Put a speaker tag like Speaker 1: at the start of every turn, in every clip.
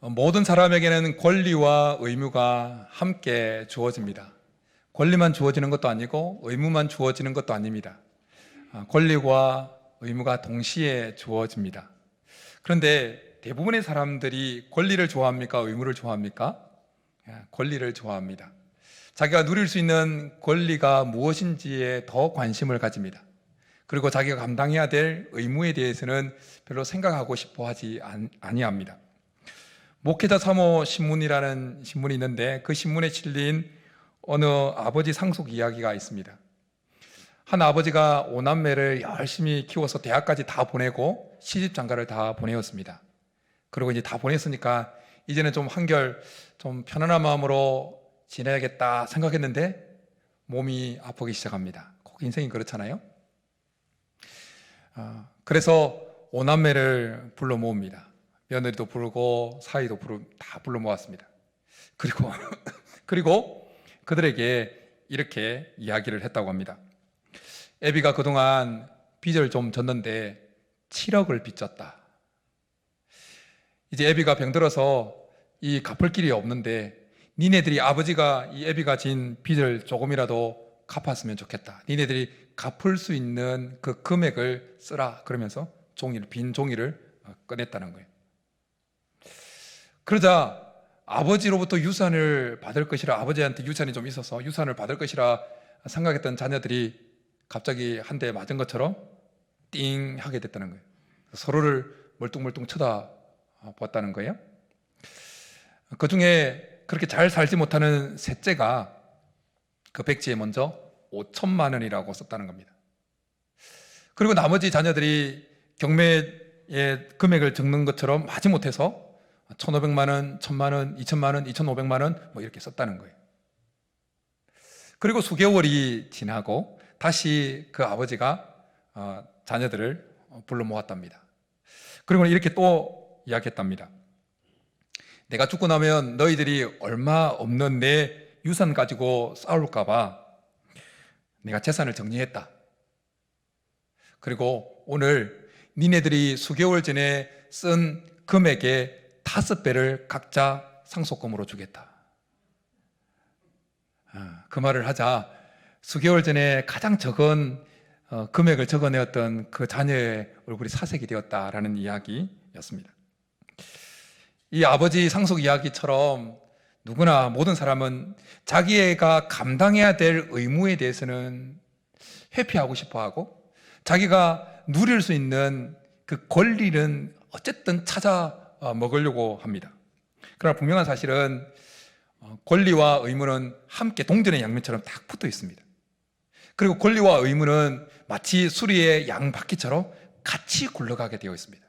Speaker 1: 모든 사람에게는 권리와 의무가 함께 주어집니다. 권리만 주어지는 것도 아니고 의무만 주어지는 것도 아닙니다. 권리와 의무가 동시에 주어집니다. 그런데 대부분의 사람들이 권리를 좋아합니까? 의무를 좋아합니까? 권리를 좋아합니다. 자기가 누릴 수 있는 권리가 무엇인지에 더 관심을 가집니다. 그리고 자기가 감당해야 될 의무에 대해서는 별로 생각하고 싶어 하지 아니합니다. 목회자 3호 신문이라는 신문이 있는데 그 신문에 실린 어느 아버지 상속 이야기가 있습니다. 한 아버지가 5남매를 열심히 키워서 대학까지 다 보내고 시집장가를 다 보내었습니다. 그리고 이제 다 보냈으니까 이제는 좀 한결 좀 편안한 마음으로 지내야겠다 생각했는데 몸이 아프기 시작합니다. 꼭 인생이 그렇잖아요. 그래서 5남매를 불러 모읍니다. 며느리도 부르고 사위도 다 불러 모았습니다. 그리고 그들에게 이렇게 이야기를 했다고 합니다. 애비가 그동안 빚을 좀 졌는데 7억을 빚졌다. 이제 애비가 병들어서 이 갚을 길이 없는데 니네들이 아버지가 이 애비가 진 빚을 조금이라도 갚았으면 좋겠다. 니네들이 갚을 수 있는 그 금액을 쓰라. 그러면서 빈 종이를 꺼냈다는 거예요. 그러자 아버지로부터 유산을 받을 것이라, 아버지한테 유산이 좀 있어서 유산을 받을 것이라 생각했던 자녀들이 갑자기 한 대 맞은 것처럼 띵 하게 됐다는 거예요. 서로를 멀뚱멀뚱 쳐다봤다는 거예요. 그 중에 그렇게 잘 살지 못하는 셋째가 그 백지에 먼저 5천만 원이라고 썼다는 겁니다. 그리고 나머지 자녀들이 경매의 금액을 적는 것처럼 마지못해서 1,500만 원, 1,000만 원, 2,000만 원, 2,500만 원 뭐 이렇게 썼다는 거예요. 그리고 수개월이 지나고 다시 그 아버지가 자녀들을 불러 모았답니다. 그리고 이렇게 또 이야기했답니다. 내가 죽고 나면 너희들이 얼마 없는 내 유산 가지고 싸울까 봐 내가 재산을 정리했다. 그리고 오늘 니네들이 수개월 전에 쓴 금액의 5배를 각자 상속금으로 주겠다. 그 말을 하자 수개월 전에 가장 적은 금액을 적어내었던 그 자녀의 얼굴이 사색이 되었다라는 이야기였습니다. 이 아버지 상속 이야기처럼 누구나 모든 사람은 자기가 감당해야 될 의무에 대해서는 회피하고 싶어하고 자기가 누릴 수 있는 그 권리는 어쨌든 찾아 먹으려고 합니다. 그러나 분명한 사실은 권리와 의무는 함께 동전의 양면처럼 딱 붙어 있습니다. 그리고 권리와 의무는 마치 수리의 양바퀴처럼 같이 굴러가게 되어 있습니다.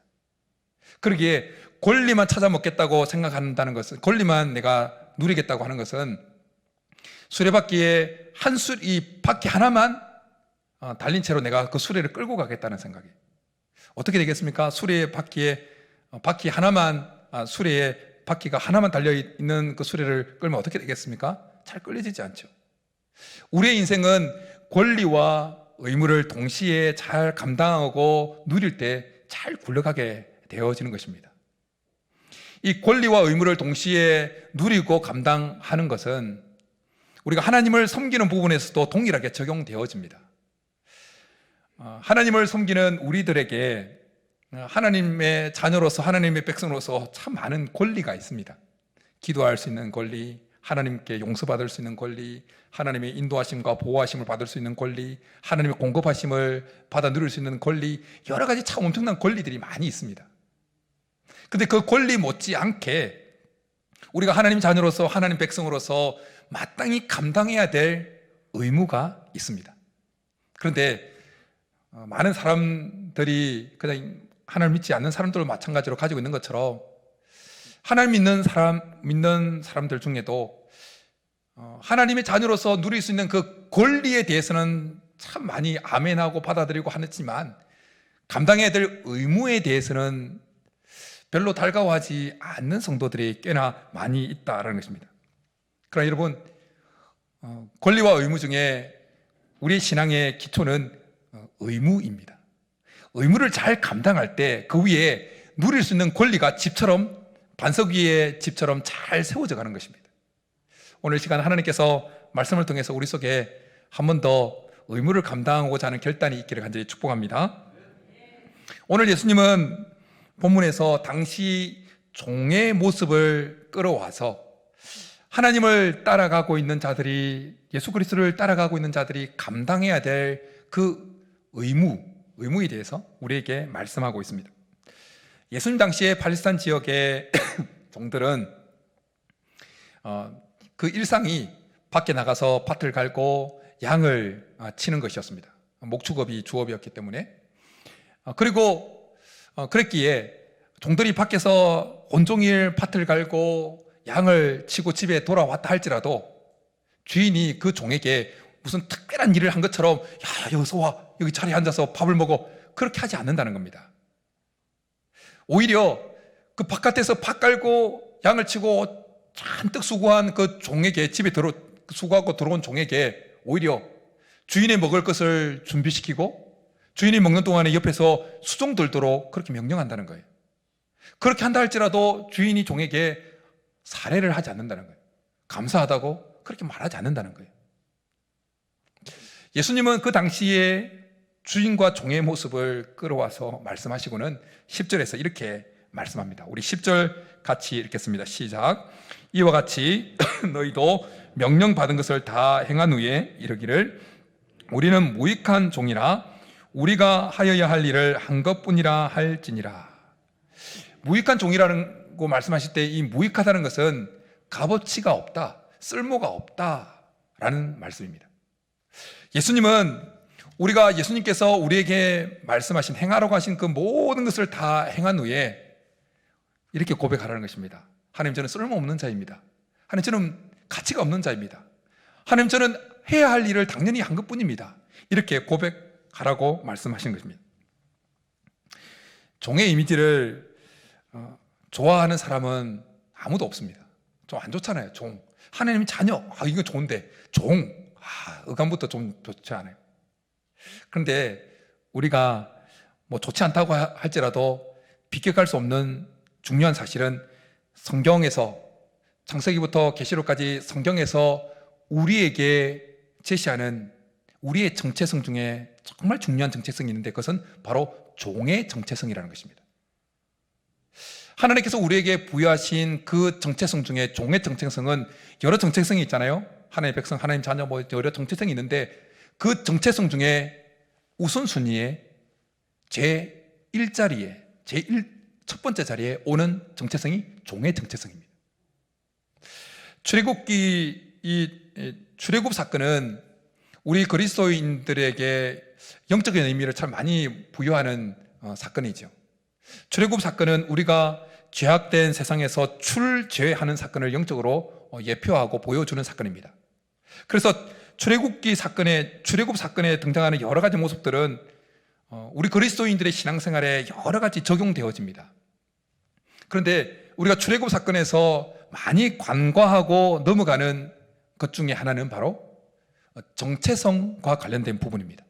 Speaker 1: 그러기에 권리만 찾아 먹겠다고 생각한다는 것은, 권리만 내가 누리겠다고 하는 것은 수레바퀴에 이 바퀴 하나만 달린 채로 내가 그 수레를 끌고 가겠다는 생각이에요. 어떻게 되겠습니까? 수레의 바퀴에 바퀴 하나만, 수레에 바퀴가 하나만 달려있는 그 수레를 끌면 어떻게 되겠습니까? 잘 끌려지지 않죠. 우리의 인생은 권리와 의무를 동시에 잘 감당하고 누릴 때 잘 굴러가게 되어지는 것입니다. 이 권리와 의무를 동시에 누리고 감당하는 것은 우리가 하나님을 섬기는 부분에서도 동일하게 적용되어집니다. 하나님을 섬기는 우리들에게 하나님의 자녀로서, 하나님의 백성으로서 참 많은 권리가 있습니다. 기도할 수 있는 권리, 하나님께 용서받을 수 있는 권리, 하나님의 인도하심과 보호하심을 받을 수 있는 권리, 하나님의 공급하심을 받아 누릴 수 있는 권리, 여러 가지 참 엄청난 권리들이 많이 있습니다. 근데 그 권리 못지않게 우리가 하나님 자녀로서, 하나님 백성으로서 마땅히 감당해야 될 의무가 있습니다. 그런데 많은 사람들이 그냥 하나님 믿지 않는 사람들을 마찬가지로 가지고 있는 것처럼 하나님 믿는 사람들 중에도 하나님의 자녀로서 누릴 수 있는 그 권리에 대해서는 참 많이 아멘하고 받아들이고 하지만 감당해야 될 의무에 대해서는 별로 달가워하지 않는 성도들이 꽤나 많이 있다는 것입니다. 그러나 여러분, 권리와 의무 중에 우리의 신앙의 기초는 의무입니다. 의무를 잘 감당할 때 그 위에 누릴 수 있는 권리가 집처럼 반석 위에 집처럼 잘 세워져 가는 것입니다. 오늘 시간 하나님께서 말씀을 통해서 우리 속에 한 번 더 의무를 감당하고자 하는 결단이 있기를 간절히 축복합니다. 오늘 예수님은 본문에서 당시 종의 모습을 끌어와서 하나님을 따라가고 있는 자들이, 예수 그리스도를 따라가고 있는 자들이 감당해야 될 그 의무에 대해서 우리에게 말씀하고 있습니다. 예수님 당시에 팔레스타인 지역의 종들은 그 일상이 밖에 나가서 밭을 갈고 양을 치는 것이었습니다. 목축업이 주업이었기 때문에. 그리고 그랬기에 종들이 밖에서 온종일 밭을 갈고 양을 치고 집에 돌아왔다 할지라도 주인이 그 종에게 무슨 특별한 일을 한 것처럼 야, 여기서 와, 여기 자리에 앉아서 밥을 먹어, 그렇게 하지 않는다는 겁니다. 오히려 그 바깥에서 밭 갈고 양을 치고 잔뜩 수고한 그 종에게, 집에 수고하고 들어온 종에게 오히려 주인의 먹을 것을 준비시키고 주인이 먹는 동안에 옆에서 수종 들도록 그렇게 명령한다는 거예요. 그렇게 한다 할지라도 주인이 종에게 살해를 하지 않는다는 거예요. 감사하다고 그렇게 말하지 않는다는 거예요. 예수님은 그 당시에 주인과 종의 모습을 끌어와서 말씀하시고는 10절에서 이렇게 말씀합니다. 우리 10절 같이 읽겠습니다. 시작. 이와 같이 너희도 명령받은 것을 다 행한 후에 이르기를 우리는 무익한 종이라 우리가 하여야 할 일을 한 것뿐이라 할지니라. 무익한 종이라고 말씀하실 때 이 무익하다는 것은 값어치가 없다, 쓸모가 없다라는 말씀입니다. 예수님은 우리가 예수님께서 우리에게 말씀하신, 행하라고 하신 그 모든 것을 다 행한 후에 이렇게 고백하라는 것입니다. 하나님, 저는 쓸모없는 자입니다. 하나님, 저는 가치가 없는 자입니다. 하나님, 저는 해야 할 일을 당연히 한 것뿐입니다. 이렇게 고백하라고 말씀하신 것입니다. 종의 이미지를 좋아하는 사람은 아무도 없습니다. 좀 안 좋잖아요. 종, 하나님 자녀, 이거 좋은데 종, 의감부터 좀 좋지 않아요. 그런데 우리가 뭐 좋지 않다고 할지라도 비껴갈 수 없는 중요한 사실은 성경에서, 창세기부터 계시록까지 성경에서 우리에게 제시하는 우리의 정체성 중에 정말 중요한 정체성이 있는데 그것은 바로 종의 정체성이라는 것입니다. 하나님께서 우리에게 부여하신 그 정체성 중에 종의 정체성은 여러 정체성이 있잖아요. 하나님의 백성, 하나님 자녀, 뭐 여러 정체성이 있는데 그 정체성 중에 우선순위에 제1자리에, 첫 번째 자리에 오는 정체성이 종의 정체성입니다. 출애굽 사건은 우리 그리스도인들에게 영적인 의미를 참 많이 부여하는 사건이죠. 출애굽 사건은 우리가 죄악된 세상에서 출죄하는 사건을 영적으로 예표하고 보여주는 사건입니다. 그래서 출애굽 사건에 등장하는 여러 가지 모습들은 우리 그리스도인들의 신앙생활에 여러 가지 적용되어집니다. 그런데 우리가 출애굽 사건에서 많이 간과하고 넘어가는 것 중에 하나는 바로 정체성과 관련된 부분입니다.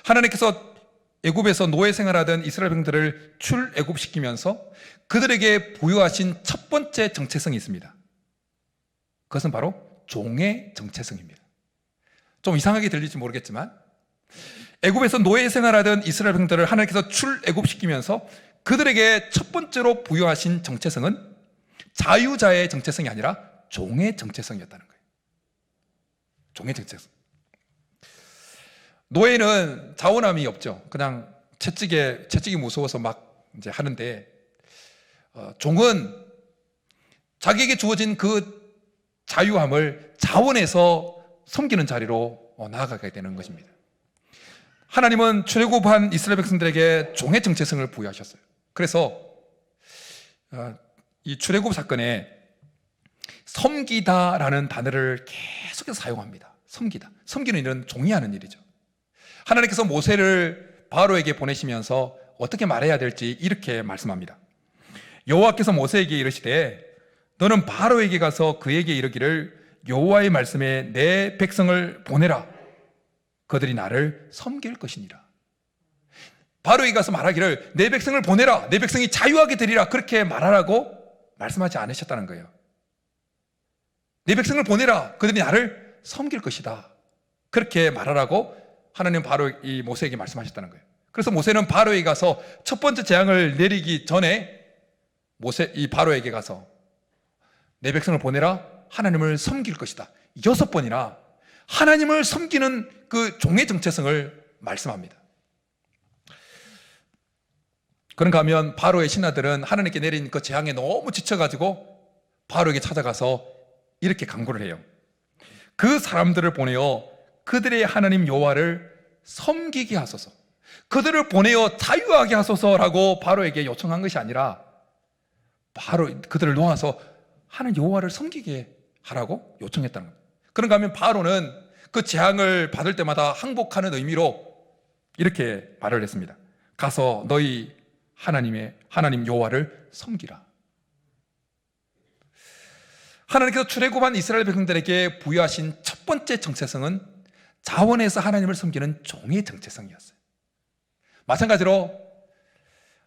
Speaker 1: 하나님께서 애굽에서 노예 생활하던 이스라엘 백성들을 출애굽시키면서 그들에게 부여하신 첫 번째 정체성이 있습니다. 그것은 바로 종의 정체성입니다. 좀 이상하게 들릴지 모르겠지만 애굽에서 노예 생활하던 이스라엘 백성들을 하나님께서 출애굽시키면서 그들에게 첫 번째로 부여하신 정체성은 자유자의 정체성이 아니라 종의 정체성이었다는 거예요. 종의 정체성. 노예는 자원함이 없죠. 그냥 채찍이 무서워서 막 이제 하는데, 종은 자기에게 주어진 그 자유함을 자원해서 섬기는 자리로 나아가게 되는 것입니다. 하나님은 출애굽한 이스라엘 백성들에게 종의 정체성을 부여하셨어요. 그래서 이 출애굽 사건에 섬기다라는 단어를 계속해서 사용합니다. 섬기다. 섬기는 일은 종이 하는 일이죠. 하나님께서 모세를 바로에게 보내시면서 어떻게 말해야 될지 이렇게 말씀합니다. 여호와께서 모세에게 이르시되 너는 바로에게 가서 그에게 이르기를 여호와의 말씀에 내 백성을 보내라. 그들이 나를 섬길 것이니라. 바로에게 가서 말하기를 내 백성을 보내라. 내 백성이 자유하게 되리라. 그렇게 말하라고 말씀하지 않으셨다는 거예요. 내 백성을 보내라. 그들이 나를 섬길 것이다. 그렇게 말하라고 하나님 바로 이 모세에게 말씀하셨다는 거예요. 그래서 모세는 바로에게 가서 첫 번째 재앙을 내리기 전에 이 바로에게 가서 내 백성을 보내라. 하나님을 섬길 것이다. 6번이나 하나님을 섬기는 그 종의 정체성을 말씀합니다. 그런가 하면 바로의 신하들은 하나님께 내린 그 재앙에 너무 지쳐가지고 바로에게 찾아가서 이렇게 간구를 해요. 그 사람들을 보내어 그들의 하나님 여호와를 섬기게 하소서, 그들을 보내어 자유하게 하소서라고 바로에게 요청한 것이 아니라 바로 그들을 놓아서 하나님 여호와를 섬기게 하라고 요청했다는 겁니다. 그런가 하면 바로는 그 재앙을 받을 때마다 항복하는 의미로 이렇게 말을 했습니다. 가서 너희 하나님 여호와를 섬기라. 하나님께서 출애굽한 이스라엘 백성들에게 부여하신 첫 번째 정체성은 자원에서 하나님을 섬기는 종의 정체성이었어요. 마찬가지로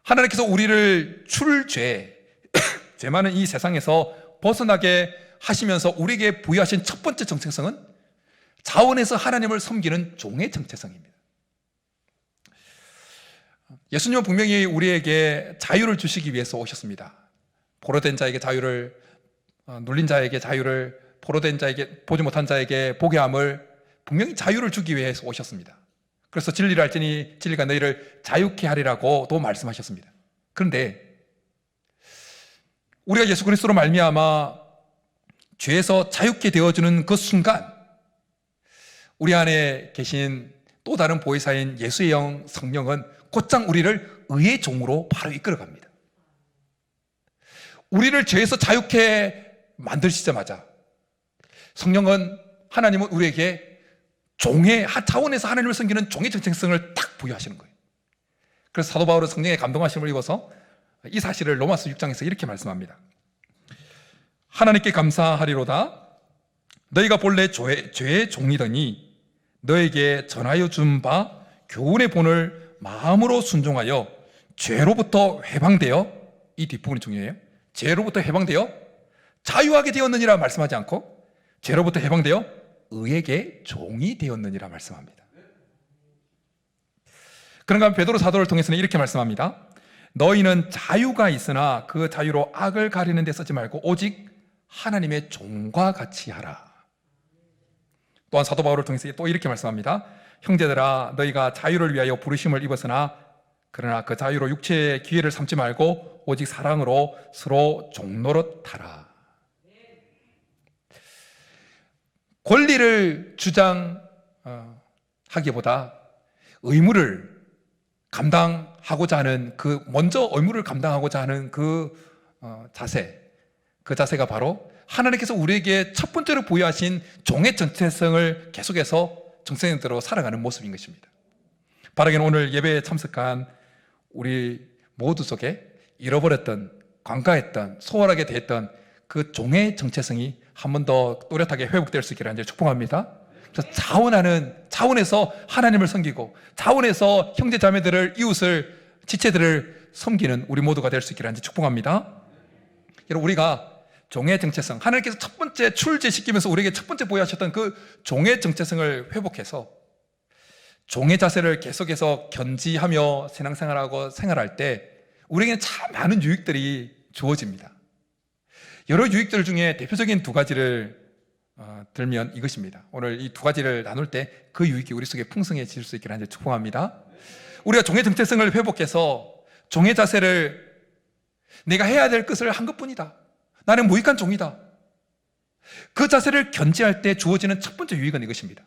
Speaker 1: 하나님께서 우리를 죄 많은 이 세상에서 벗어나게 하시면서 우리에게 부여하신 첫 번째 정체성은 자원에서 하나님을 섬기는 종의 정체성입니다. 예수님은 분명히 우리에게 자유를 주시기 위해서 오셨습니다. 포로된 자에게 자유를, 눌린 자에게 자유를, 포로된 자에게, 보지 못한 자에게 보게 함을, 분명히 자유를 주기 위해서 오셨습니다. 그래서 진리를 알지니 진리가 너희를 자유케 하리라고도 말씀하셨습니다. 그런데 우리가 예수 그리스도로 말미암아 죄에서 자유케 되어주는 그 순간 우리 안에 계신 또 다른 보혜사인 예수의 영 성령은 곧장 우리를 의의 종으로 바로 이끌어갑니다. 우리를 죄에서 자유케 만드시자마자 하나님은 우리에게 종의 자원에서 하나님을 섬기는 종의 정체성을 딱 부여하시는 거예요. 그래서 사도 바울은 성령의 감동하심을 입어서 이 사실을 로마서 6장에서 이렇게 말씀합니다. 하나님께 감사하리로다. 너희가 본래 죄의 종이더니 너에게 전하여 준 바 교훈의 본을 마음으로 순종하여 죄로부터 해방되어, 이 뒷부분이 중요해요. 죄로부터 해방되어 자유하게 되었느니라 말씀하지 않고 죄로부터 해방되어 의에게 종이 되었느니라 말씀합니다. 그런가 하면 베드로 사도를 통해서는 이렇게 말씀합니다. 너희는 자유가 있으나 그 자유로 악을 가리는 데 쓰지 말고 오직 하나님의 종과 같이 하라. 또한 사도 바울을 통해서 또 이렇게 말씀합니다. 형제들아, 너희가 자유를 위하여 부르심을 입었으나 그러나 그 자유로 육체의 기회를 삼지 말고 오직 사랑으로 서로 종노릇하라. 권리를 주장하기보다 의무를 감당하고자 하는 먼저 의무를 감당하고자 하는 그 자세가 바로 하나님께서 우리에게 첫 번째로 부여하신 종의 정체성을 계속해서 정체성대로 살아가는 모습인 것입니다. 바라기는 오늘 예배에 참석한 우리 모두 속에 잃어버렸던, 관가했던, 소홀하게 됐던 그 종의 정체성이 한 번 더 또렷하게 회복될 수 있기를 축복합니다. 그래서 자원에서 하나님을 섬기고 자원에서 형제 자매들을, 이웃을, 지체들을 섬기는 우리 모두가 될 수 있기를 축복합니다. 여러분, 우리가 종의 정체성, 하나님께서 첫 번째 출제시키면서 우리에게 첫 번째 보여하셨던 그 종의 정체성을 회복해서 종의 자세를 계속해서 견지하며 신앙생활하고 생활할 때 우리에게는 참 많은 유익들이 주어집니다. 여러 유익들 중에 대표적인 두 가지를 들면 이것입니다. 오늘 이 두 가지를 나눌 때 그 유익이 우리 속에 풍성해질 수 있기를 축복합니다. 우리가 종의 정체성을 회복해서 종의 자세를, 내가 해야 될 것을 한 것뿐이다, 나는 무익한 종이다, 그 자세를 견지할 때 주어지는 첫 번째 유익은 이것입니다.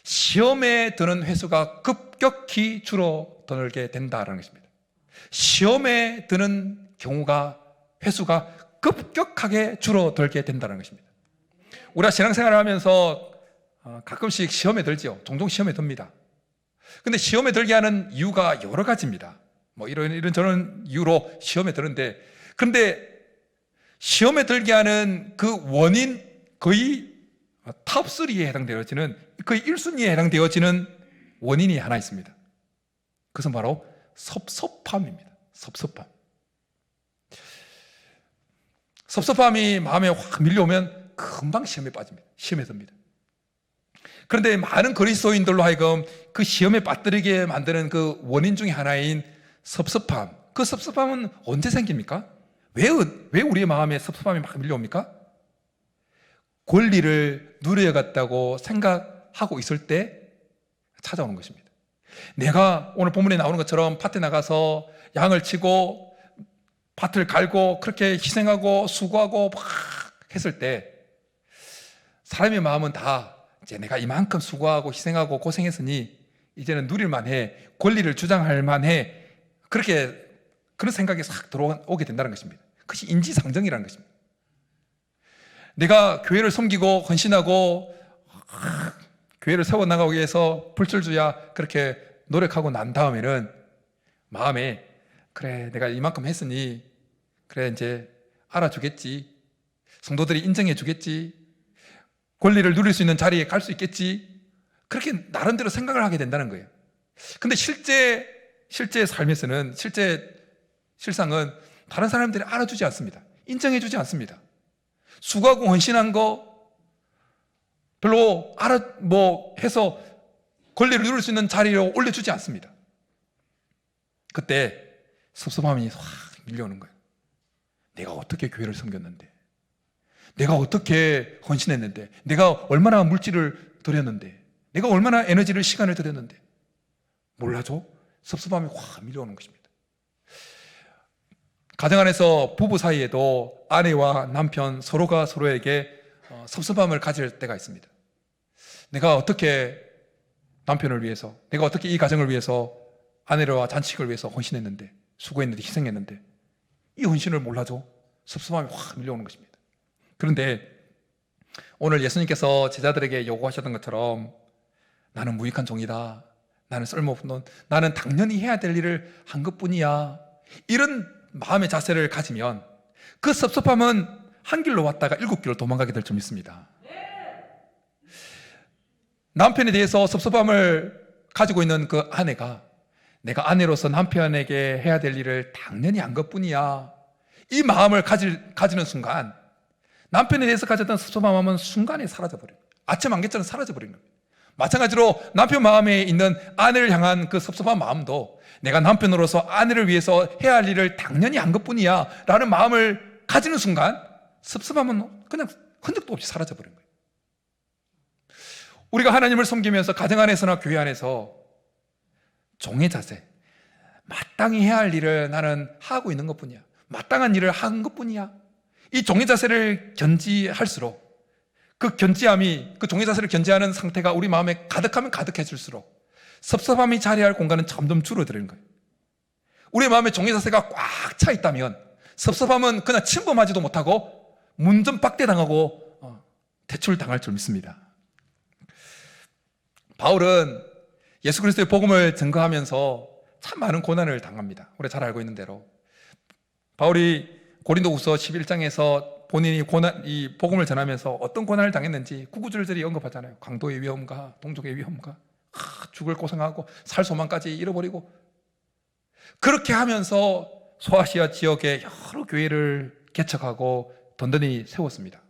Speaker 1: 시험에 드는 횟수가 급격히 줄어들게 된다는 것입니다. 시험에 드는 횟수가 급격하게 줄어들게 된다는 것입니다. 우리가 신앙생활을 하면서 가끔씩 시험에 들죠. 종종 시험에 듭니다. 근데 시험에 들게 하는 이유가 여러 가지입니다. 이런 저런 이유로 시험에 드는데, 그런데 시험에 들게 하는 그 원인, 거의 탑3에 해당되어지는, 거의 1순위에 해당되어지는 원인이 하나 있습니다. 그것은 바로 섭섭함입니다. 섭섭함. 섭섭함이 마음에 확 밀려오면 금방 시험에 빠집니다. 시험에 듭니다. 그런데 많은 그리스도인들로 하여금 그 시험에 빠뜨리게 만드는 그 원인 중에 하나인 섭섭함, 그 섭섭함은 언제 생깁니까? 왜 우리의 마음에 섭섭함이 막 밀려옵니까? 권리를 누려야겠다고 생각하고 있을 때 찾아오는 것입니다. 내가 오늘 본문에 나오는 것처럼 밭에 나가서 양을 치고 밭을 갈고 그렇게 희생하고 수고하고 막 했을 때 사람의 마음은 다 이제 내가 이만큼 수고하고 희생하고 고생했으니 이제는 누릴 만해, 권리를 주장할 만해, 그런 생각이 싹 들어오게 된다는 것입니다. 그것이 인지상정이라는 것입니다. 내가 교회를 섬기고 헌신하고 교회를 세워나가기 위해서 불철주야 그렇게 노력하고 난 다음에는 마음에 그래 내가 이만큼 했으니 그래 이제 알아주겠지, 성도들이 인정해 주겠지, 권리를 누릴 수 있는 자리에 갈 수 있겠지, 그렇게 나름대로 생각을 하게 된다는 거예요. 근데 실제 삶에서는 실상은 다른 사람들이 알아주지 않습니다. 인정해 주지 않습니다. 수고하고 헌신한 거 별로 해서 권리를 누릴 수 있는 자리로 올려주지 않습니다. 그때 섭섭함이 확 밀려오는 거예요. 내가 어떻게 교회를 섬겼는데, 내가 어떻게 헌신했는데, 내가 얼마나 물질을 들였는데, 내가 얼마나 에너지를 시간을 들였는데 몰라줘? 섭섭함이 확 밀려오는 것입니다. 가정 안에서 부부 사이에도 아내와 남편 서로가 서로에게 섭섭함을 가질 때가 있습니다. 내가 어떻게 남편을 위해서, 내가 어떻게 이 가정을 위해서, 아내와 잔치를 위해서 헌신했는데, 수고했는데, 희생했는데 이 헌신을 몰라줘? 섭섭함이 확 밀려오는 것입니다. 그런데 오늘 예수님께서 제자들에게 요구하셨던 것처럼 나는 무익한 종이다, 나는 쓸모없는 돈, 나는 당연히 해야 될 일을 한 것뿐이야, 이런 마음의 자세를 가지면 그 섭섭함은 한 길로 왔다가 7길로 도망가게 될 줄 믿습니다. 남편에 대해서 섭섭함을 가지고 있는 그 아내가 내가 아내로서 남편에게 해야 될 일을 당연히 한 것뿐이야, 이 마음을 가지는 순간 남편에 대해서 가졌던 섭섭함은 순간에 사라져버려요. 아침 안개처럼 사라져버리는 겁니다. 마찬가지로 남편 마음에 있는 아내를 향한 그 섭섭한 마음도 내가 남편으로서 아내를 위해서 해야 할 일을 당연히 한 것뿐이야 라는 마음을 가지는 순간 섭섭함은 그냥 흔적도 없이 사라져버린 거예요. 우리가 하나님을 섬기면서 가정 안에서나 교회 안에서 종의 자세, 마땅히 해야 할 일을 나는 하고 있는 것뿐이야, 마땅한 일을 한 것뿐이야, 이 종의 자세를 견지할수록 그 견지함이, 그 종의 자세를 견지하는 상태가 우리 마음에 가득하면 가득해질수록 섭섭함이 자리할 공간은 점점 줄어드는 거예요. 우리 마음에 종의 자세가 꽉 차 있다면 섭섭함은 그냥 침범하지도 못하고 문전박대당하고 대출당할 줄 믿습니다. 바울은 예수 그리스도의 복음을 증거하면서 참 많은 고난을 당합니다. 우리 잘 알고 있는 대로 바울이 고린도후서 11장에서 본인이 이 복음을 전하면서 어떤 고난을 당했는지 구구절절히 언급하잖아요. 강도의 위험과 동족의 위험과 죽을 고생하고 살 소망까지 잃어버리고, 그렇게 하면서 소아시아 지역에 여러 교회를 개척하고 든든히 세웠습니다.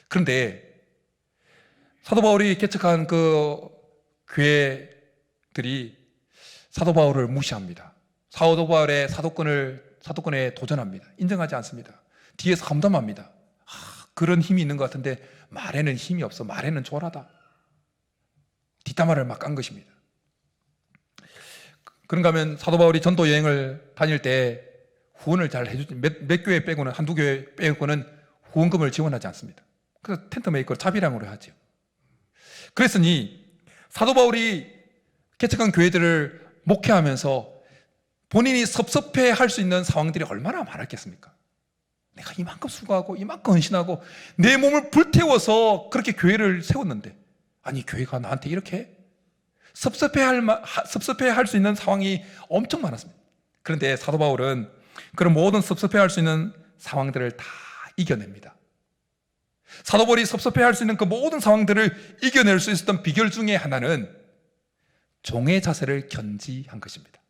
Speaker 1: 그런데 사도 바울이 개척한 그 교회들이 사도 바울을 무시합니다. 사도 바울의 사도권에 도전합니다. 인정하지 않습니다. 뒤에서 험담합니다. 그런 힘이 있는 것 같은데 말에는 힘이 없어, 말에는 졸하다, 뒷담화를 막 깐 것입니다. 그런가 하면 사도 바울이 전도 여행을 다닐 때 후원을 잘 해주지, 몇 교회 빼고는, 한두 교회 빼고는 후원금을 지원하지 않습니다. 그래서 텐트 메이커를 자비량으로 하죠. 그랬으니 사도 바울이 개척한 교회들을 목회하면서 본인이 섭섭해할 수 있는 상황들이 얼마나 많았겠습니까? 내가 이만큼 수고하고 이만큼 헌신하고 내 몸을 불태워서 그렇게 교회를 세웠는데, 아니 교회가 나한테 이렇게 섭섭해할 수 있는 상황이 엄청 많았습니다. 그런데 사도 바울은 그런 모든 섭섭해할 수 있는 상황들을 다 이겨냅니다. 사도 바울이 섭섭해할 수 있는 그 모든 상황들을 이겨낼 수 있었던 비결 중에 하나는 종의 자세를 견지한 것입니다.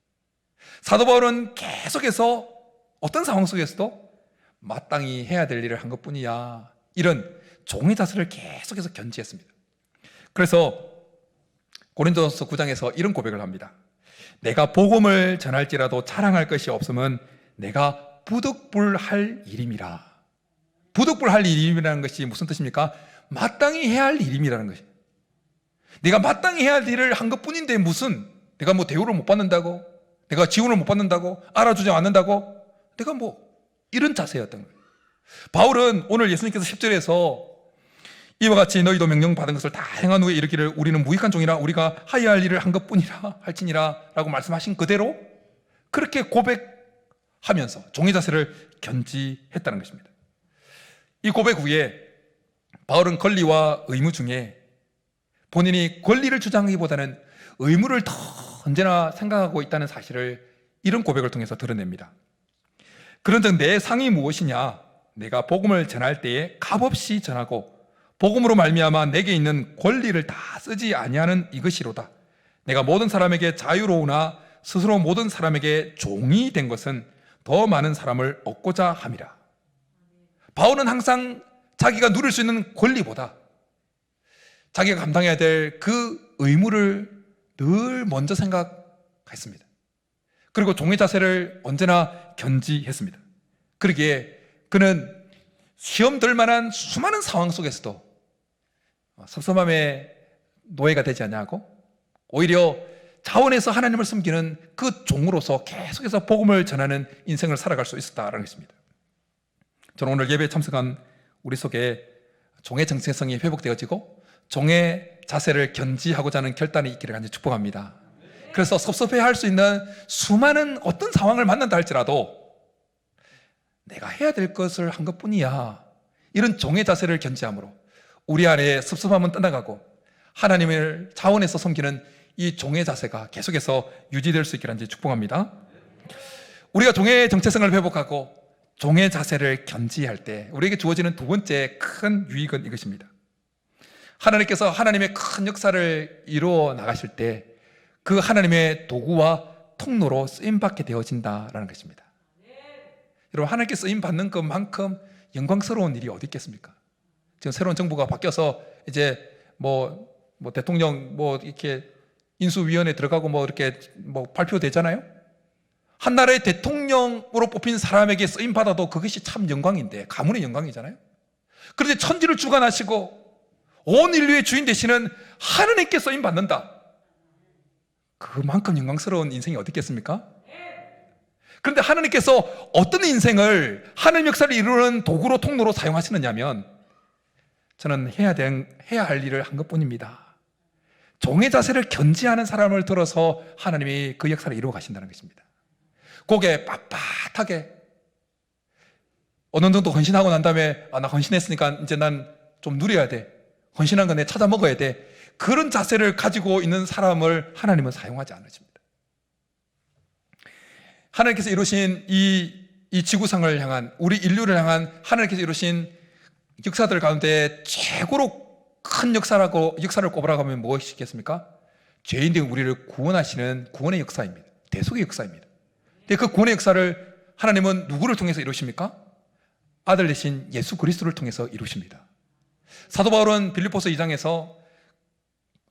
Speaker 1: 사도 바울은 계속해서 어떤 상황 속에서도 마땅히 해야 될 일을 한 것뿐이야. 이런 종의 자세를 계속해서 견지했습니다. 그래서 고린도전서 9장에서 이런 고백을 합니다. 내가 복음을 전할지라도 자랑할 것이 없으면 내가 부득불할 일임이라. 부득불할 일임이라는 것이 무슨 뜻입니까? 마땅히 해야 할 일임이라는 것이. 내가 마땅히 해야 할 일을 한 것뿐인데 무슨 내가 뭐 대우를 못 받는다고, 내가 지원을 못 받는다고, 알아주지 않는다고, 내가 뭐 이런 자세였던 거예요. 바울은 오늘 예수님께서 10절에서 이와 같이 너희도 명령받은 것을 다 행한 후에 이르기를 우리는 무익한 종이라 우리가 하여야 할 일을 한 것뿐이라 할지니라 라고 말씀하신 그대로 그렇게 고백하면서 종의 자세를 견지했다는 것입니다. 이 고백 후에 바울은 권리와 의무 중에 본인이 권리를 주장하기보다는 의무를 더 언제나 생각하고 있다는 사실을 이런 고백을 통해서 드러냅니다. 그런즉 내 상이 무엇이냐? 내가 복음을 전할 때에 값없이 전하고 복음으로 말미암아 내게 있는 권리를 다 쓰지 아니하는 이것이로다. 내가 모든 사람에게 자유로우나 스스로 모든 사람에게 종이 된 것은 더 많은 사람을 얻고자 함이라. 바울은 항상 자기가 누릴 수 있는 권리보다 자기가 감당해야 될 그 의무를 늘 먼저 생각했습니다. 그리고 종의 자세를 언제나 견지했습니다. 그러기에 그는 시험 들 만한 수많은 상황 속에서도 섭섭함의 노예가 되지 않냐고 오히려 자원해서 하나님을 섬기는 그 종으로서 계속해서 복음을 전하는 인생을 살아갈 수 있었다는 것입니다. 저는 오늘 예배에 참석한 우리 속에 종의 정체성이 회복되어지고 종의 자세를 견지하고자 하는 결단이 있기를 간절히 축복합니다. 그래서 섭섭해할 수 있는 수많은 어떤 상황을 만난다 할지라도 내가 해야 될 것을 한 것뿐이야. 이런 종의 자세를 견지함으로 우리 안에 섭섭함은 떠나가고 하나님을 자원해서 섬기는 이 종의 자세가 계속해서 유지될 수 있기를 간절히 축복합니다. 우리가 종의 정체성을 회복하고 종의 자세를 견지할 때 우리에게 주어지는 두 번째 큰 유익은 이것입니다. 하나님께서 하나님의 큰 역사를 이루어 나가실 때 그 하나님의 도구와 통로로 쓰임받게 되어진다라는 것입니다. 여러분, 하나님께 쓰임받는 것만큼 영광스러운 일이 어디 있겠습니까? 지금 새로운 정부가 바뀌어서 이제 뭐 대통령 이렇게 인수위원회 들어가고 이렇게 발표되잖아요. 한 나라의 대통령으로 뽑힌 사람에게 쓰임 받아도 그것이 참 영광인데, 가문의 영광이잖아요. 그런데 천지를 주관하시고 온 인류의 주인 되시는 하나님께 쓰임 받는다. 그만큼 영광스러운 인생이 어디 있겠습니까? 그런데 하나님께서 어떤 인생을 하나님 역사를 이루는 도구로 통로로 사용하시느냐면 저는 해야 할 일을 한 것뿐입니다. 종의 자세를 견지하는 사람을 들어서 하나님이 그 역사를 이루어 가신다는 것입니다. 고개 빳빳하게 어느 정도 헌신하고 난 다음에 나 헌신했으니까 이제 난 좀 누려야 돼. 헌신한 거 내 찾아 먹어야 돼. 그런 자세를 가지고 있는 사람을 하나님은 사용하지 않으십니다. 하나님께서 이루신 이 지구상을 향한, 우리 인류를 향한 하나님께서 이루신 역사들 가운데 최고로 큰 역사를 꼽으라고 하면 무엇이겠습니까? 죄인된 우리를 구원하시는 구원의 역사입니다. 대속의 역사입니다. 근데 그 구원의 역사를 하나님은 누구를 통해서 이루십니까? 아들 되신 예수 그리스도를 통해서 이루십니다. 사도 바울은 빌립보서 2장에서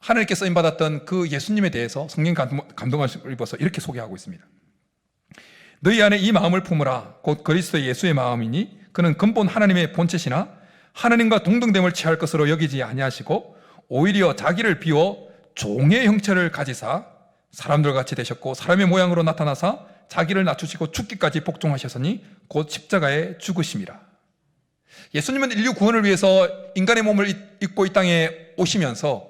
Speaker 1: 하나님께 쓰임받았던 그 예수님에 대해서 성령 감동을 입어서 이렇게 소개하고 있습니다. 너희 안에 이 마음을 품으라. 곧 그리스도 예수의 마음이니 그는 근본 하나님의 본체시나 하나님과 동등됨을 취할 것으로 여기지 아니하시고 오히려 자기를 비워 종의 형체를 가지사 사람들 같이 되셨고 사람의 모양으로 나타나사 자기를 낮추시고 죽기까지 복종하셨으니 곧 십자가에 죽으심이라. 예수님은 인류 구원을 위해서 인간의 몸을 입고 이 땅에 오시면서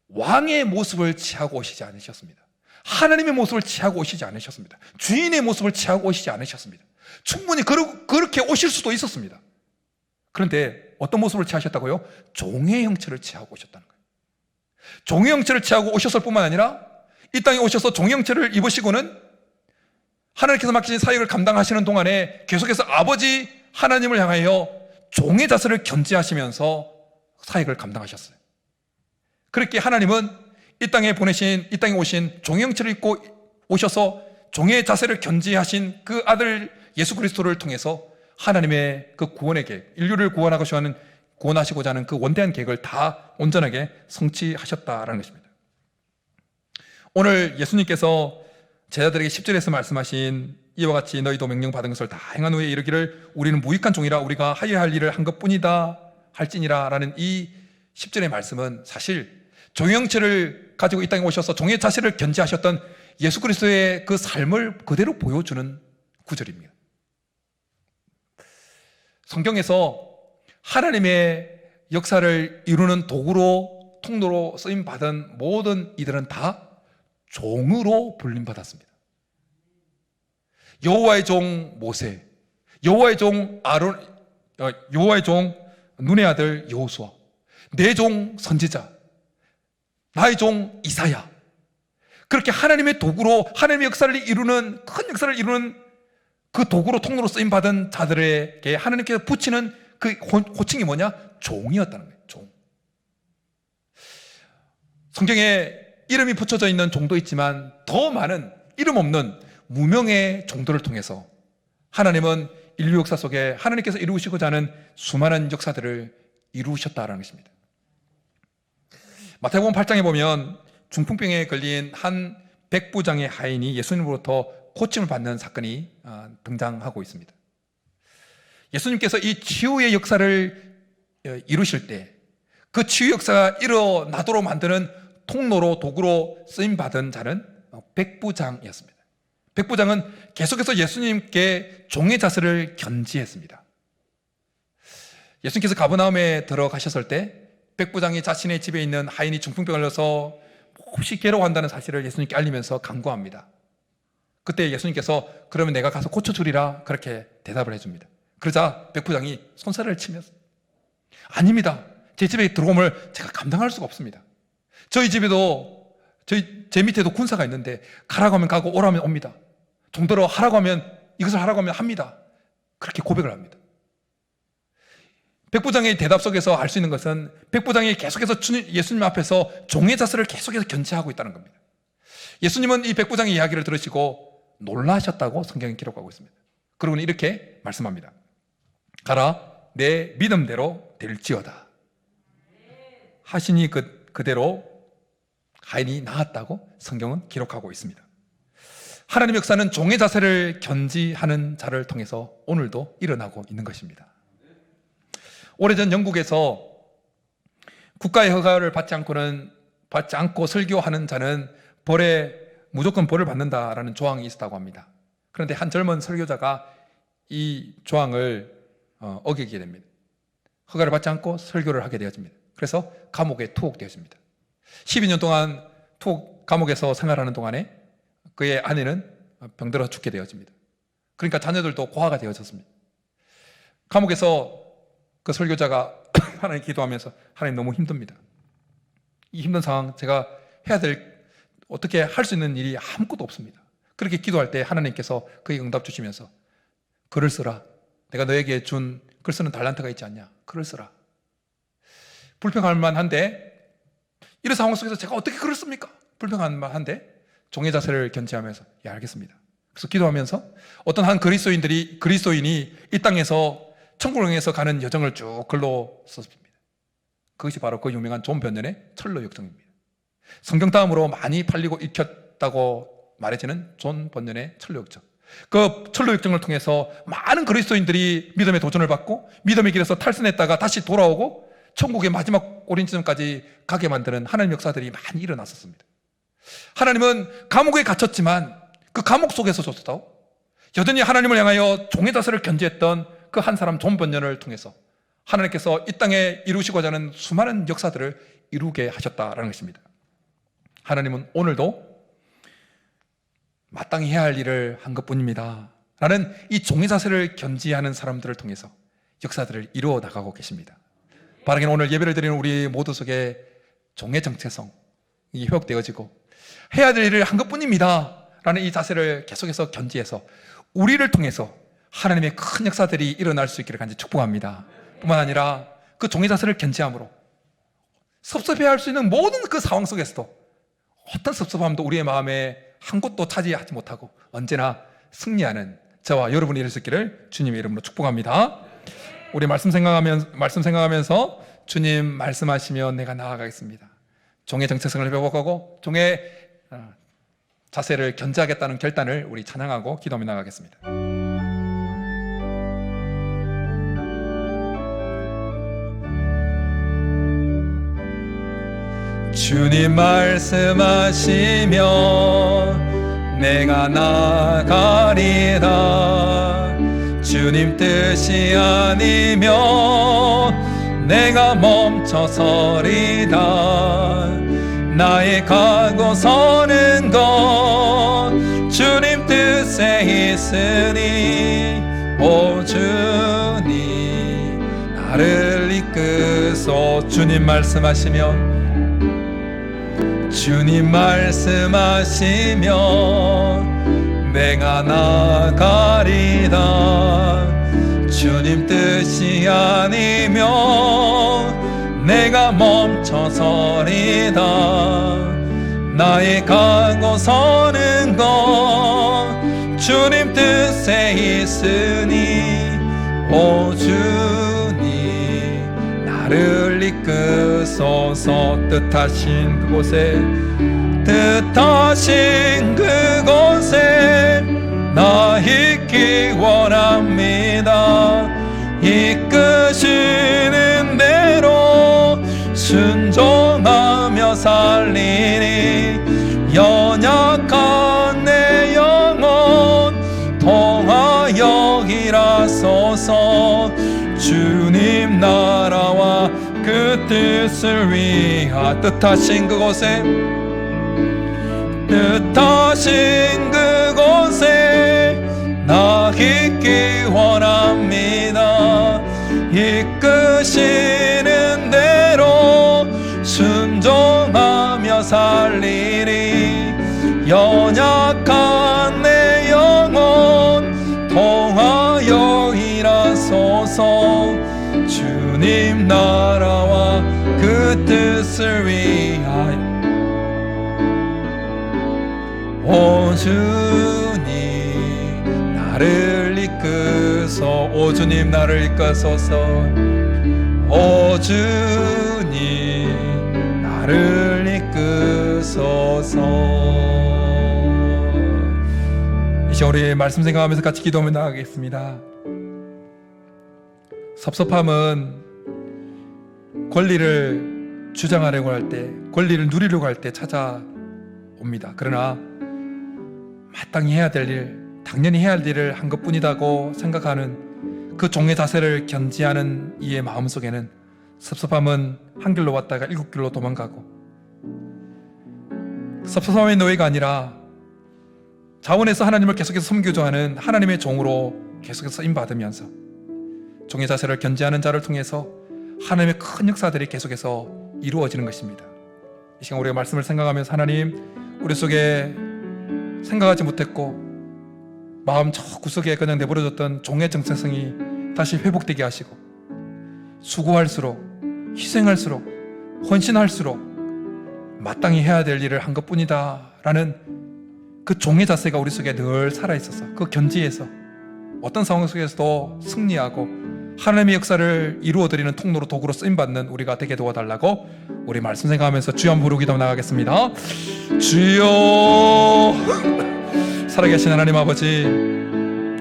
Speaker 1: 왕의 모습을 취하고 오시지 않으셨습니다. 하나님의 모습을 취하고 오시지 않으셨습니다. 주인의 모습을 취하고 오시지 않으셨습니다. 충분히 그렇게 오실 수도 있었습니다. 그런데 어떤 모습을 취하셨다고요? 종의 형체를 취하고 오셨다는 거예요. 종의 형체를 취하고 오셨을 뿐만 아니라 이 땅에 오셔서 종의 형체를 입으시고는 하나님께서 맡기신 사역을 감당하시는 동안에 계속해서 아버지 하나님을 향하여 종의 자세를 견지하시면서 사역을 감당하셨어요. 그렇게 하나님은 이 땅에 오신 종의 형체를 입고 오셔서 종의 자세를 견지하신 그 아들 예수 그리스도를 통해서 하나님의 그 구원의 계획, 인류를 구원하시고자 하는 그 원대한 계획을 다 온전하게 성취하셨다라는 것입니다. 오늘 예수님께서 제자들에게 10절에서 말씀하신 이와 같이 너희도 명령받은 것을 다 행한 후에 이르기를 우리는 무익한 종이라 우리가 하여야 할 일을 한 것뿐이다 할지니라 라는 이 10절의 말씀은 사실 종의 형체를 가지고 이 땅에 오셔서 종의 자세를 견지하셨던 예수 그리스도의 그 삶을 그대로 보여주는 구절입니다. 성경에서 하나님의 역사를 이루는 도구로 통로로 쓰임받은 모든 이들은 다 종으로 불림받았습니다. 여호와의 종 모세, 여호와의 종 아론, 여호와의 종 눈의 아들 여호수아, 내 종 선지자, 나의 종 이사야. 그렇게 하나님의 도구로 하나님의 역사를 이루는, 큰 역사를 이루는 그 도구로 통로로 쓰임받은 자들에게 하나님께서 붙이는 그 호칭이 뭐냐? 종이었다는 거예요. 종. 성경에 이름이 붙여져 있는 종도 있지만 더 많은 이름 없는 무명의 종들을 통해서 하나님은 인류 역사 속에 하나님께서 이루시고자 하는 수많은 역사들을 이루셨다는 것입니다. 마태복음 8장에 보면 중풍병에 걸린 한 백부장의 하인이 예수님으로부터 고침을 받는 사건이 등장하고 있습니다. 예수님께서 이 치유의 역사를 이루실 때 그 치유 역사가 일어나도록 만드는 통로로 도구로 쓰임받은 자는 백부장이었습니다. 백부장은 계속해서 예수님께 종의 자세를 견지했습니다. 예수님께서 가버나움에 들어가셨을 때 백부장이 자신의 집에 있는 하인이 중풍병을 걸려서 몹시 괴로워한다는 사실을 예수님께 알리면서 간구합니다. 그때 예수님께서 그러면 내가 가서 고쳐주리라 그렇게 대답을 해줍니다. 그러자 백부장이 손살을 치면서 아닙니다. 제 집에 들어옴을 제가 감당할 수가 없습니다. 저희 집에도 제 밑에도 군사가 있는데 가라고 하면 가고 오라면 옵니다. 종들어 하라고 하면 이것을 하라고 하면 합니다. 그렇게 고백을 합니다. 백부장의 대답 속에서 알 수 있는 것은 백부장이 계속해서 예수님 앞에서 종의 자세를 계속해서 견지하고 있다는 겁니다. 예수님은 이 백부장의 이야기를 들으시고 놀라셨다고 성경이 기록하고 있습니다. 그러고는 이렇게 말씀합니다. 가라, 내 믿음대로 될지어다 하시니 그대로 하인이 나았다고 성경은 기록하고 있습니다. 하나님의 역사는 종의 자세를 견지하는 자를 통해서 오늘도 일어나고 있는 것입니다. 오래전 영국에서 국가의 허가를 받지 않고 설교하는 자는 무조건 벌을 받는다라는 조항이 있었다고 합니다. 그런데 한 젊은 설교자가 이 조항을 어기게 됩니다. 허가를 받지 않고 설교를 하게 되어집니다. 그래서 감옥에 투옥되어집니다. 12년 동안 감옥에서 생활하는 동안에 그의 아내는 병들어 죽게 되어집니다. 그러니까 자녀들도 고아가 되어졌습니다. 감옥에서 그 설교자가 하나님 기도하면서 하나님 너무 힘듭니다. 이 힘든 상황 제가 어떻게 할 수 있는 일이 아무것도 없습니다. 그렇게 기도할 때 하나님께서 그에게 응답 주시면서 글을 쓰라. 내가 너에게 준 글 쓰는 달란트가 있지 않냐. 글을 쓰라. 불평할 만한데 이런 상황 속에서 제가 어떻게 글을 씁니까? 불평할 만한데 종의 자세를 견지하면서 예 알겠습니다. 그래서 기도하면서 어떤 한 그리스도인이 이 땅에서 천국을 향해서 가는 여정을 쭉 글로 썼습니다. 그것이 바로 그 유명한 존 번연의 철로 역정입니다. 성경 다음으로 많이 팔리고 읽혔다고 말해지는 존 번연의 철로 역정. 그 철로 역정을 통해서 많은 그리스도인들이 믿음의 도전을 받고 믿음의 길에서 탈선했다가 다시 돌아오고 천국의 마지막 오린지점까지 가게 만드는 하나님의 역사들이 많이 일어났었습니다. 하나님은 감옥에 갇혔지만 그 감옥 속에서조차도 여전히 하나님을 향하여 종의 자세를 견지했던 그 한 사람 존 번연을 통해서 하나님께서 이 땅에 이루시고자 하는 수많은 역사들을 이루게 하셨다라는 것입니다. 하나님은 오늘도 마땅히 해야 할 일을 한 것뿐입니다 라는 이 종의 자세를 견지하는 사람들을 통해서 역사들을 이루어 나가고 계십니다. 바라기는 오늘 예배를 드리는 우리 모두 속에 종의 정체성이 회복되어지고 해야 될 일을 한 것뿐입니다 라는 이 자세를 계속해서 견지해서 우리를 통해서 하나님의 큰 역사들이 일어날 수 있기를 간절히 축복합니다. 뿐만 아니라 그 종의 자세를 견지함으로 섭섭해할 수 있는 모든 그 상황 속에서도 어떤 섭섭함도 우리의 마음에 한 곳도 차지하지 못하고 언제나 승리하는 저와 여러분이 이룰 수 있기를 주님의 이름으로 축복합니다. 우리 말씀 생각하면서 주님 말씀하시면 내가 나아가겠습니다. 종의 정체성을 회복하고 종의 자세를 견지하겠다는 결단을 우리 찬양하고 기도하며 나가겠습니다. 주님 말씀하시면 내가 나가리라. 주님 뜻이 아니면 내가 멈춰서리다. 나의 가고 서는 것 주님 뜻에 있으니 오 주님 나를 이끄소. 주님 말씀하시면 주님 말씀하시면 내가 나가리라. 주님 뜻이 아니면 내가 멈춰서리다. 나의 가고 서는 것 주님 뜻에 있으니 오 주님 나를 이끄소서. 뜻하신 그곳에 나 있기 원합니다. 이끄시는 대로 순종하며 살리니 연약한 내 영혼 통하여 일하소서. 주님 나라와 그 뜻을 위하 뜻하신 그곳에 나 있기 원합니다. 이끄시는 대로 순종하며 살리니 연약한 내 영혼 통하여 일하소서. 주님 나라와 그 뜻을 위하여 오 주님 나를 이끄소. 오 주님 나를 이끄소서. 오 주님 나를 이끄소서. 이제 우리 말씀 생각하면서 같이 기도하며 나가겠습니다. 섭섭함은 권리를 주장하려고 할 때, 권리를 누리려고 할 때 찾아옵니다. 그러나 마땅히 해야 될 일, 당연히 해야 할 일을 한 것뿐이라고 생각하는 그 종의 자세를 견지하는 이의 마음속에는 섭섭함은 한 길로 왔다가 7길로 도망가고, 섭섭함의 노예가 아니라 자원에서 하나님을 계속해서 섬기고자 하는 하나님의 종으로 계속해서 쓰임받으면서 종의 자세를 견지하는 자를 통해서 하나님의 큰 역사들이 계속해서 이루어지는 것입니다. 이 시간 우리가 말씀을 생각하면서 하나님, 우리 속에 생각하지 못했고 마음 저 구석에 그냥 내버려졌던 종의 정체성이 다시 회복되게 하시고, 수고할수록, 희생할수록, 헌신할수록 마땅히 해야 될 일을 한 것뿐이다 라는 그 종의 자세가 우리 속에 늘 살아있어서 그 견지에서 어떤 상황 속에서도 승리하고 하나님의 역사를 이루어드리는 통로로 도구로 쓰임받는 우리가 되게 도와달라고 우리 말씀 생각하면서 주여 한번 부르고 기도 나가겠습니다. 주여. 살아계신 하나님 아버지,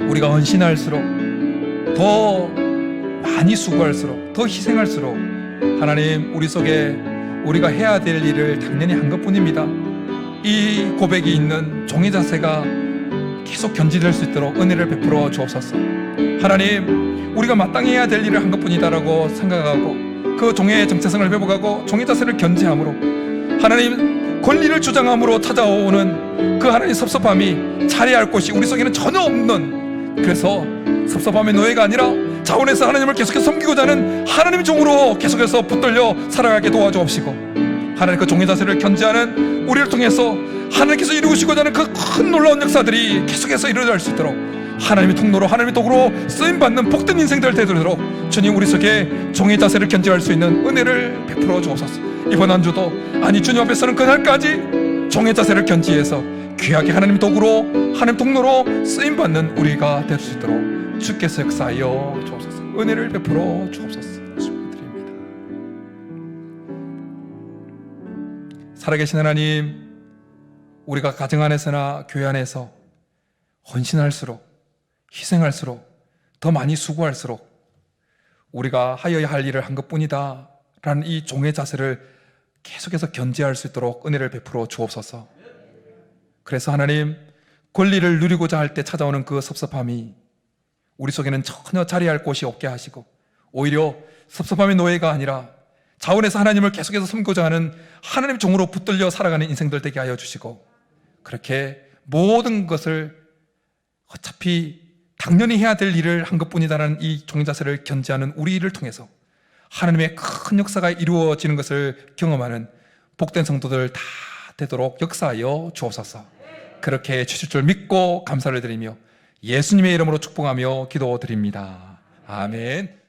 Speaker 1: 우리가 헌신할수록, 더 많이 수고할수록, 더 희생할수록 하나님 우리 속에 우리가 해야 될 일을 당연히 한 것뿐입니다. 이 고백이 있는 종의 자세가 계속 견지될 수 있도록 은혜를 베풀어 주옵소서. 하나님, 우리가 마땅히 해야 될 일을 한 것뿐이다라고 생각하고 그 종의 정체성을 회복하고 종의 자세를 견지함으로 하나님 권리를 주장함으로 찾아오는 그 하나님의 섭섭함이 자리할 곳이 우리 속에는 전혀 없는, 그래서 섭섭함의 노예가 아니라 자원에서 하나님을 계속해서 섬기고자 하는 하나님의 종으로 계속해서 붙들려 살아가게 도와주옵시고, 하나님 그 종의 자세를 견지하는 우리를 통해서 하나님께서 이루시고자 하는 그 큰 놀라운 역사들이 계속해서 이루어질 수 있도록 하나님의 통로로, 하나님의 도구로 쓰임받는 복된 인생들 되도록 주님 우리 속에 종의 자세를 견지할 수 있는 은혜를 베풀어 주옵소서. 이번 한 주도, 아니 주님 앞에 서는 그날까지 종의 자세를 견지해서 귀하게 하나님 도구로, 하나님 통로로 쓰임받는 우리가 될 수 있도록 주께서 역사하여 주옵소서. 은혜를 베풀어 주옵소서. 축복드립니다. 살아계신 하나님, 우리가 가정 안에서나 교회 안에서 헌신할수록, 희생할수록, 더 많이 수고할수록 우리가 하여야 할 일을 한 것뿐이다 라는 이 종의 자세를 계속해서 견지할 수 있도록 은혜를 베풀어 주옵소서. 그래서 하나님, 권리를 누리고자 할 때 찾아오는 그 섭섭함이 우리 속에는 전혀 자리할 곳이 없게 하시고, 오히려 섭섭함의 노예가 아니라 자원에서 하나님을 계속해서 섬기고자 하는 하나님 종으로 붙들려 살아가는 인생들 되게 하여 주시고, 그렇게 모든 것을 어차피 당연히 해야 될 일을 한 것뿐이다라는 이 종의 자세를 견지하는 우리를 통해서 하나님의 큰 역사가 이루어지는 것을 경험하는 복된 성도들 다 되도록 역사하여 주옵소서. 그렇게 해주실 줄 믿고 감사를 드리며 예수님의 이름으로 축복하며 기도드립니다. 아멘.